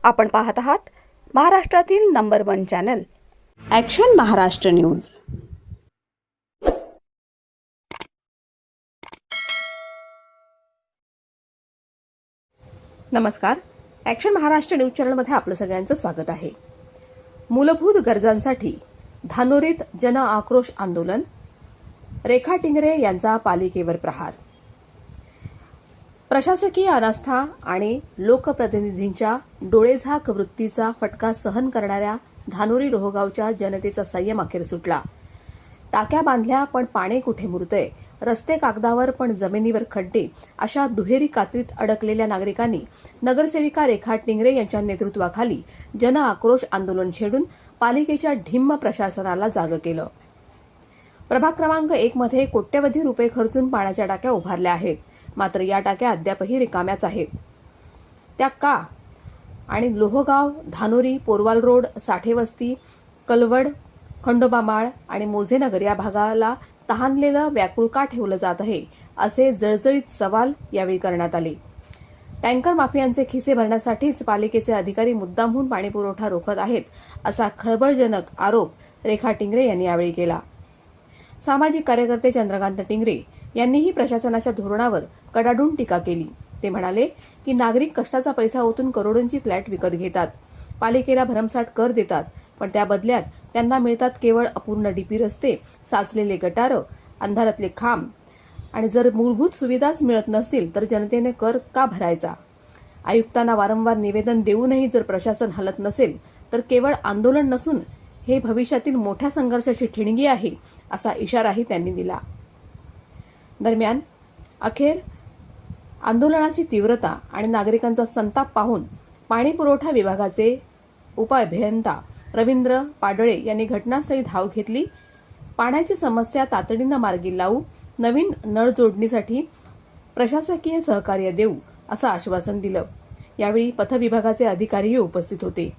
आपण पाहत आहात महाराष्ट्रातील number 1 channel action Maharashtra news. नमस्कार, ॲक्शन महाराष्ट्र न्यूज चॅनलमध्ये आपलं सगळ्यांचं स्वागत आहे। मूलभूत गरजांसाठी धानोरीत जन आक्रोश आंदोलन, रेखा टिंगरे यांचा पालिकेवर प्रहार। प्रशासकीय अनास्था आणि लोकप्रतिनिधींच्या डोळेझाक वृत्तीचा फटका सहन करणाऱ्या धानोरी रोहगावच्या जनतेचा संयम अखेर सुटला। टाक्या बांधल्या पण पाणी कुठे मुरतंय, रस्ते कागदावर पण जमिनीवर खड्डे, अशा दुहेरी कात्रीत अडकलेल्या नागरिकांनी नगरसेविका रेखा टिंगरे यांच्या नेतृत्वाखाली जन आक्रोश आंदोलन छेडून पालिकेच्या ढिम्म प्रशासनाला जागं केलं। प्रभाग क्रमांक 1 मध्ये कोट्यवधी रुपये खर्चून पाण्याच्या टाक्या उभारल्या आहेत, मात्र या टाक्या अद्यापही रिकाम्याच आहेत। त्या का? आणि लोहगाव, धानोरी, पोरवाल रोड, साठेवस्ती, कलवड, खंडोबामाळ आणि मोझेनगर या भागाला तहानलेलं व्याकुळ का ठेवलं जात आहे, असे जळजळीत सवाल यावेळी करण्यात आले। टँकर माफियांचे खिसे भरण्यासाठीच पालिकेचे अधिकारी मुद्दामहून पाणीपुरवठा रोखत आहेत, असा खळबळजनक आरोप रेखा टिंगरे यांनी यावेळी केला। सामाजिक कार्यकर्ते चंद्रकांत टिंगरे यांनीही प्रशासनाच्या धोरणावर कडाडून टीका केली। ते म्हणाले की नागरिक कष्टाचा पैसा ओतून करोडोंची फ्लॅट विकत घेतात, पालिकेला भरमसाठ कर देतात, पण त्या बदल्यात त्यांना मिळतात केवळ अपूर्ण डीपी रस्ते, साचलेले गटारं, अंधारातले खांब। आणि जर मूलभूत सुविधाच मिळत नसतील तर जनतेने कर का भरायचा? आयुक्तांना वारंवार निवेदन देऊनही जर प्रशासन हलत नसेल तर केवळ आंदोलन नसून हे भविष्यातील मोठ्या संघर्षाची ठिणगी आहे, असा इशाराही त्यांनी दिला। दरम्यान अखेर आंदोलनाची तीव्रता आणि नागरिकांचा संताप पाहून पाणीपुरवठा विभागाचे उपअभियंता रवींद्र पाडळे यांनी घटनास्थळी धाव घेतली। पाण्याची समस्या तातडीनं मार्गी लावू, नवीन नळ जोडणीसाठी प्रशासकीय सहकार्य देऊ, असं आश्वासन दिलं। यावेळी पथविभागाचे अधिकारीही उपस्थित होते।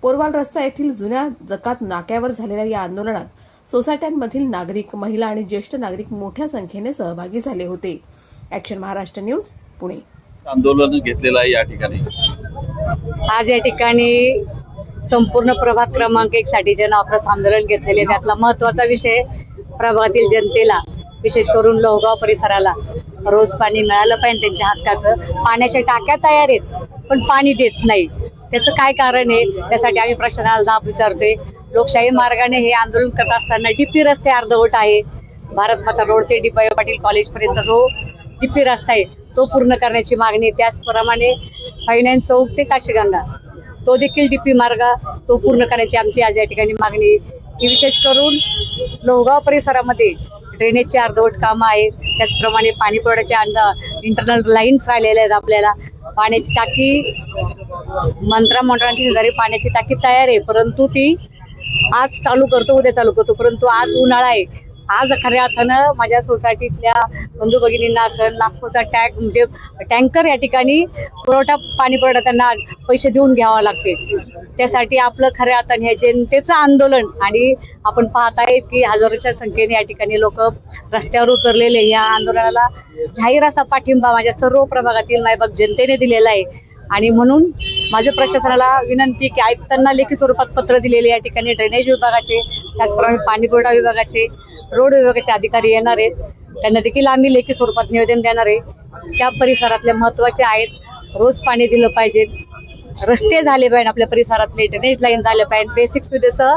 पोरवाल रस्ता येथील जुन्या जकात नाक्यावर झालेल्या या आंदोलनात सोसायट्यांमधील नागरिक, महिला आणि ज्येष्ठ नागरिक मोठ्या संख्येने सहभागी झाले होते। Action Maharashtra news, Pune. आंदोलन घेतलेलं आहे या ठिकाणी। आज या ठिकाणी संपूर्ण प्रभाग क्रमांक 1 साठी जन आक्रोश आंदोलन घेतलेले। त्यातला महत्त्वाचा विषय प्रभागातील जनतेला, विशेष करून लोहगाव परिसराला रोज पाणी मिळालं पाहिजे। त्यांच्या हक्काचं पाण्याच्या टाक्या तयार आहेत पण पाणी देत नाही, त्याचं काय कारण आहे? त्यासाठी आम्ही प्रशासनाला जाब विचारतोय। लोकशाही मार्गाने हे आंदोलन करत असताना डीपी रस्ते अर्धवट आहे। भारत माता रोड ते डी.वाय. पाटील कॉलेज पर्यंत जो डीपी रस्ता आहे तो पूर्ण करण्याची मागणी। त्याचप्रमाणे फायनान्स चौक ते काशीगंगा तो देखील डीपी मार्ग तो पूर्ण करण्याची आमची आज या ठिकाणी मागणी। ही विशेष करून लोहगाव परिसरामध्ये ड्रेनेजची अर्धवट कामं आहेत, त्याचप्रमाणे पाणी पुरवठ्याच्या इंटरनल लाईन्स राहिलेल्या आहेत। आपल्याला पाण्याची टाकी मंत्रांची शेजारी पाण्याची टाकी तयार आहे, परंतु ती आज चालू करतो, उद्या चालू करतो, परंतु आज उन्हाळा आहे। आज खऱ्या अर्थानं माझ्या सोसायटीतल्या बंधू भगिनींना असं लाखोचा म्हणजे टँकर या ठिकाणी पाणी पुरवठा त्यांना पैसे देऊन घ्यावं लागते। त्यासाठी आपलं खऱ्या अर्थाने हे जनतेचं आंदोलन, आणि आपण पाहत आहे की हजारोच्या संख्येने या ठिकाणी लोक रस्त्यावर उतरलेले। या आंदोलनाला जाहीर असा पाठिंबा माझ्या सर्व प्रभागातील मायबाप जनतेने दिलेला आहे। आणि म्हणून माझ्या प्रशासनाला विनंती की आयुक्तांना लेखी स्वरूपात पत्र दिलेले या ठिकाणी ड्रेनेज विभागाचे, त्याचप्रमाणे पाणी पुरवठा विभागाचे, रोड विभागाचे अधिकारी येणार आहेत, त्यांना देखील आम्ही लेखी स्वरूपात निवेदन देणार आहे। त्या परिसरातले महत्त्वाचे आहेत, रोज पाणी दिलं पाहिजे, रस्ते झाले पाहिजे, आपल्या परिसरातले ड्रेनेज लाईन झाले पाहिजे, बेसिक सुविधेसह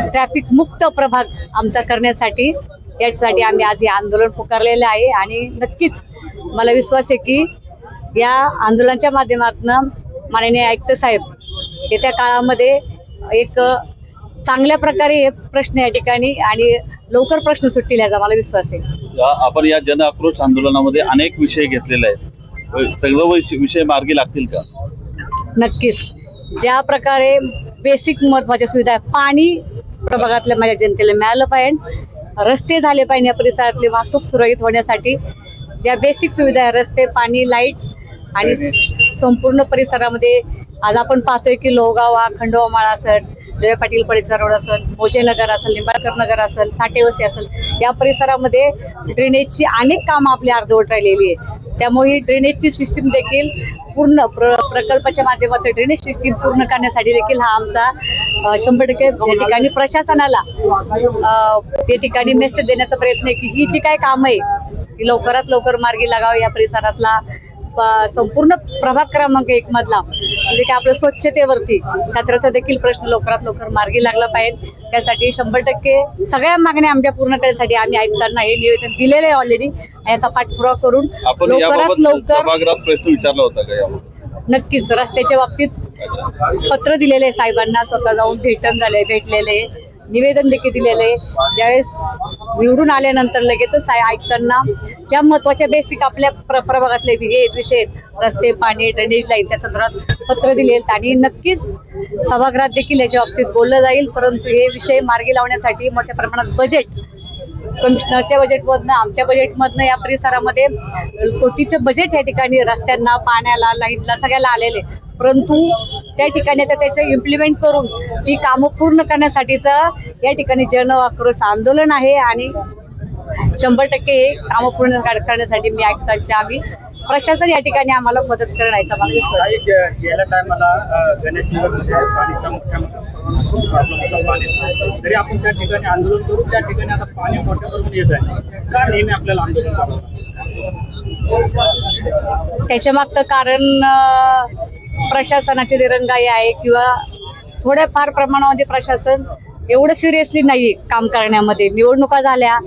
ट्रॅफिक मुक्त प्रभाग आमचा करण्यासाठी यासाठी आम्ही आज हे आंदोलन पुकारलेलं आहे। आणि नक्कीच मला विश्वास आहे की या आंदोलनाच्या माध्यमातून माननीय आयुक्त साहेब येत्या काळामध्ये एक चांगल्या प्रकारे हे प्रश्न या ठिकाणी आणि लवकर प्रश्न सुटतील याचा मला विश्वास आहे। आपण या जन आक्रोश आंदोलनामध्ये अनेक विषय घेतलेले आहेत, सर्व विषय मार्गी लागतील का? नक्कीच। ज्या प्रकारे बेसिक महत्त्वाच्या सुविधा, पाणी प्रभागातल्या माझ्या जनतेला मिळालं पाहिजे, रस्ते झाले पाहिजे, या परिसरातली वाहतूक सुरळीत होण्यासाठी ज्या बेसिक सुविधा, रस्ते, पाणी, लाईट्स आणि संपूर्ण परिसरामध्ये आज आपण पाहतोय की लोहगाव, खंडोबामाळ असेल, डी.वाय. पाटील परिसर रोड असेल, मोझेनगर असेल, लिंबाळकर नगर असेल, साठेवस्ती असेल, या परिसरामध्ये ड्रेनेजची अनेक कामं आपली अर्धवट राहिलेली आहे। त्यामुळे ही ड्रेनेजची सिस्टीम देखील पूर्ण प्रकल्पाच्या माध्यमातून ड्रेनेज सिस्टीम पूर्ण करण्यासाठी देखील हा आमचा 100% या ठिकाणी प्रशासनाला या ठिकाणी मेसेज देण्याचा प्रयत्न आहे की ही जी काय कामं आहे ती लवकरात लवकर मार्गी लागावं. या परिसरातला संपूर्ण प्रभाग क्रमांक 1 मधला म्हणजे की आपल्या स्वच्छतेवरती कचऱ्याचा देखील प्रश्न लवकरात लवकर मार्गी लागला पाहिजे. त्यासाठी 100% सगळ्या मागण्या आमच्या पूर्ण करण्यासाठी आम्ही आयुक्तांना हे निवेदन दिलेलं आहे ऑलरेडी. याचा पाठपुरावा करून आपण लवकरात याबाबत लवकर सभागृहात प्रश्न विचारला होता का याबाबत? नक्कीच रस्त्याच्या बाबतीत पत्र दिलेले साहेबांना, स्वतः जाऊन भेटलेले निवेदन देखील दिलेले. ज्यावेळेस निवडून आल्यानंतर लगेचच आयुक्तांना ज्या महत्वाच्या बेसिक आपल्या प्रभागातले विषय रस्ते, पाणी, ड्रेनेज लाईन त्या संदर्भात पत्र दिले आणि नक्कीच सभागृहात देखील याच्या बाबतीत बोललं जाईल. परंतु हे विषय मार्गी लावण्यासाठी मोठ्या प्रमाणात बजेट कमिशनरच्या बजेटमधनं, आमच्या बजेटमधनं या परिसरामध्ये कोटीचं बजेट या ठिकाणी रस्त्यांना, पाण्याला, लाईनला सगळ्याला आलेले. परंतु त्या ठिकाणी आता त्याचं इम्प्लिमेंट करून ती कामं पूर्ण करण्यासाठीचं या ठिकाणी जन आक्रोश आंदोलन आहे आणि 100% हे कामं पूर्ण करण्यासाठी मी आयुक्तांच्या आम्ही प्रशासन या ठिकाणी आम्हाला मदत करण्याचा मला विश्वास. गेल्या टायमाला गणेशनगरमध्ये पाणीचा मोठ्या प्रॉब्लेम होता पाणी, तरी आपण त्या ठिकाणी आंदोलन करू. त्या ठिकाणी आता पाणी मोठ्या प्रमाणात येत आहे. का नेहमी आपल्याला आंदोलन करावं? त्याच्या मागचं कारण प्रशासनाची दिरंगाई आहे किंवा थोड्या फार प्रमाणामध्ये प्रशासन एवढं सिरियसली नाही काम करण्यामध्ये. निवडणुका झाल्या,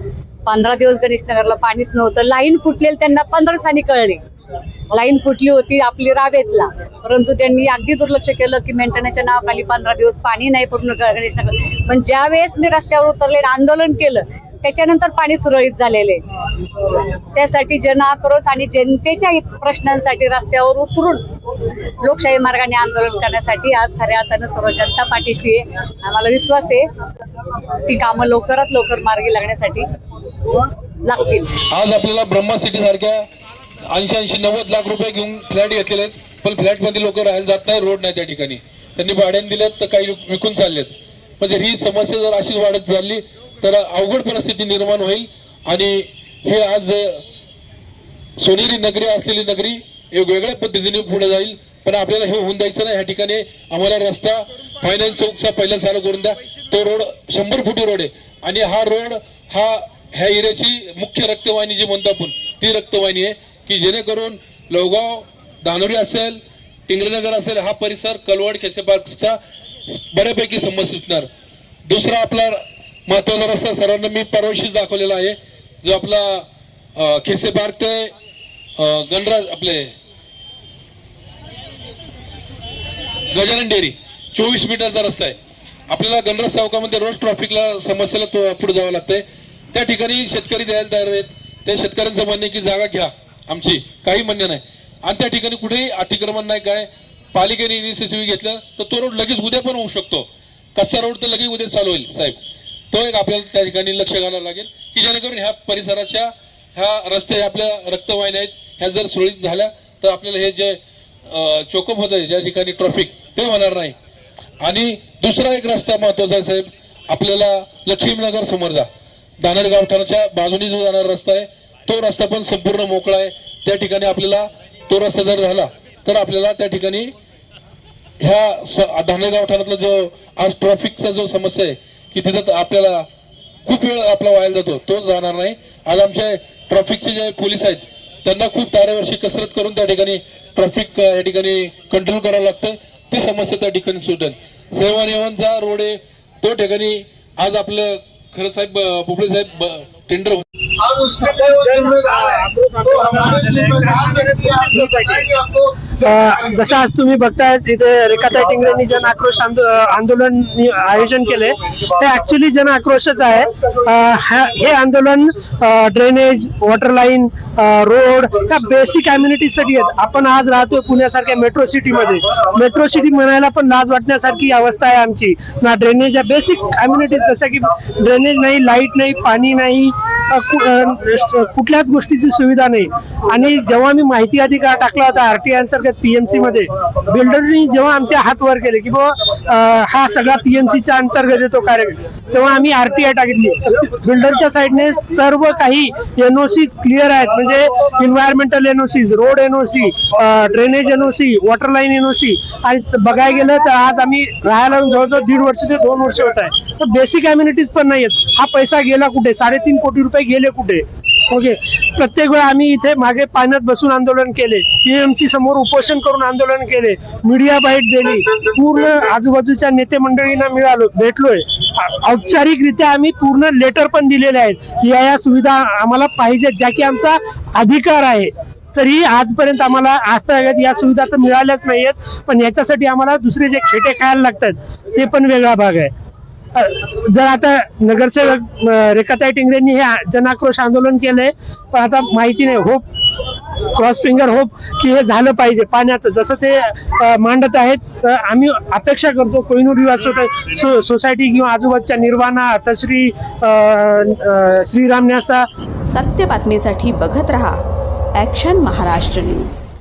15 दिवस गणेशनगरला पाणीच नव्हतं. लाईन फुटलेली त्यांना 15 दिवसांनी कळले. लाईन फुटली होती आपली रावेतला, परंतु त्यांनी अगदी दुर्लक्ष केलं की मेंटेनन्सच्या नावाखाली 15 दिवस पाणी नाही पूर्ण गणेशनगर. पण ज्या वेळेस मी रस्त्यावर उतरले, आंदोलन केलं, त्याच्यानंतर पाणी सुरळीत झालेले. त्यासाठी जन आक्रोश आणि जनतेच्या प्रश्नांसाठी रस्त्यावर उतरून लोकशाही मार्गाने आंदोलन करण्यासाठी आज खऱ्या अर्थानं सर्व जनता पाठीशी आहे. आम्हाला विश्वास आहे ती कामं लवकरात लवकर मार्गी लागण्यासाठी लागतील. आज आपल्याला ब्रह्मा सिटी सारख्या 80-90 लाख रुपये घेऊन फ्लॅट घेतलेले आहेत, पण फ्लॅटमध्ये लोक राहायला जात नाही, रोड नाही त्या ठिकाणी. त्यांनी भाड्याने दिलेत तर काही विकून चाललेत. म्हणजे ही समस्या जर अशीच वाढत चालली तर अवघड परिस्थिती निर्माण होईल आणि हे आज सोनेरी नगरी असलेली नगरी वेगवेगळ्या पद्धतीने पुढे जाईल. पण आपल्याला हे होऊन द्यायचं नाही. ह्या ठिकाणी आम्हाला रस्ता फायनान्स चौकचा पहिला चालू करून द्या. तो रोड 100 फुटी रोड आहे आणि हा रोड ह्या एरियाची मुख्य रक्तवाहिनी जी म्हणतो आपण ती रक्तवाहिनी आहे की जेणेकरून लोहगाव, धानोरी असेल, टिंगरेनगर असेल, हा परिसर कलवड, खेसे पार्कचा बऱ्यापैकी समस्या सुटणार. दुसरा आपला महत्वाचा रस्ता सर्वांना मी परवाशीच दाखवलेला आहे, जो आपला खेसे पार्क ते गणराज आपले गजानन डेअरी 24 मीटरचा रस्ता आहे. आपल्याला गणराज चौकामध्ये रोज ट्रॅफिकला समस्येला पुढे जावं लागतंय. त्या ठिकाणी शेतकरी द्यायला तयार आहेत. त्या शेतकऱ्यांचं म्हणणं आहे की जागा घ्या आमची, काही म्हणणं नाही. आणि त्या ठिकाणी कुठेही अतिक्रमण नाही. काय पालिकेने इनिशिएटिव्ह घेतलं तर तो रोड लगेच उद्या पण होऊ शकतो. कच्चा रोड तर लगेच उद्या चालू होईल साहेब. तो एक आपल्याला त्या ठिकाणी लक्ष घालावं लागेल की जेणेकरून ह्या परिसराच्या ह्या रस्ते आपल्या रक्तवाहिन्या आहेत, ह्या जर सुरळीत झाल्या तर आपल्याला हे जे चोकअप होत आहे ज्या ठिकाणी ट्रॅफिक, ते होणार नाही. आणि दुसरा एक रस्ता महत्वाचा आहे साहेब, आपल्याला लक्ष्मीनगर समोर जा, दानर गावठाणाच्या बाजूने जो जाणारा रस्ता आहे तो रस्ता पण संपूर्ण मोकळा आहे. त्या ठिकाणी आपल्याला तो रस्ता जर झाला तर आपल्याला त्या ठिकाणी ह्या दानर गावठाणातला जो आज ट्रॅफिकचा जो समस्या आहे की तिथं आपल्याला खूप वेळ आपला व्हायला जातो, तो जाणार नाही. आज आमचे ट्रॅफिकचे जे पोलीस आहेत त्यांना खूप तारेवर्षी कसरत करून त्या ठिकाणी ट्रॅफिक या ठिकाणी कंट्रोल करावं लागतं. ती समस्या त्या ठिकाणी सुटेल. 7-1चा रोड आहे तो ठिकाणी आज आपलं खरं साहेब पोपळे साहेब टेंडर जसं आज तुम्ही बघताय इथे रेखाताई टिंगरेंनी जन आक्रोश आंदोलन आयोजन केले, ते ऍक्च्युली जन आक्रोशच आहे. हे आंदोलन ड्रेनेज, वॉटर लाईन, रोड त्या बेसिक अम्युनिटीसाठी आहेत. आपण आज राहतो पुण्यासारख्या मेट्रो सिटीमध्ये. मेट्रो सिटी म्हणायला पण लाज वाटण्यासारखी अवस्था आहे आमची. ना ड्रेनेज या बेसिक अम्युनिटीज, जसं की ड्रेनेज नाही, लाईट नाही, पाणी नाही, कुठल्याच गोष्टीची सुविधा नाही. आणि जेव्हा मी माहिती अधिकार टाकला होता RTI अंतर्गत PMC मध्ये, बिल्डरनी जेव्हा आमचे हात वर केले की हा सगळा PMCच्या अंतर्गत येतो कार्यक्रम, तेव्हा आम्ही RTI टाकली. बिल्डरच्या साईडने सर्व काही NOC क्लिअर आहेत, म्हणजे environmental NOC, road NOC, drainage NOC, water line NOC. आणि बघायला गेलं तर आज आम्ही राहायला जवळजवळ 1.5 वर्ष ते 2 वर्ष होत आहे, तर बेसिक अम्युनिटीज पण नाही आहेत. हा पैसा गेला कुठे? 3.5 कोटी रुपये गेले कुठे? ओके, प्रत्येक वेळा आम्ही इथे मागे पाण्यात बसून आंदोलन केले, PMC समोर उपोषण करून आंदोलन केले, मीडिया बाईट दिली, पूर्ण आजूबाजूच्या नेते मंडळींना भेटलोय. औपचारिकरित्या आम्ही पूर्ण लेटर पण दिलेले आहेत, या सुविधा आम्हाला पाहिजेत, ज्या की आमचा अधिकार आहे. तरी आजपर्यंत आम्हाला आजतागत या सुविधा तर मिळाल्याच नाहीयेत. पण याच्यासाठी आम्हाला दुसरे जे खेटे खायला लागतात ते पण वेगळा भाग आहे. जर आता नगरसेवक रेखाताई टिंगरेंनी हे जनआक्रोश आंदोलन केलंय, पण आता माहिती नाही, होप, क्रॉस फिंगर होप की हे झालं पाहिजे पाण्याचं, जसं ते मांडत आहेत. तर आम्ही अपेक्षा करतो कोहिनूर युवा सोसायटी किंवा आजूबाजूच्या निर्वाणा, तश्री, श्रीराम न्यासा. सत्य बातमीसाठी बघत रहा ॲक्शन महाराष्ट्र न्यूज.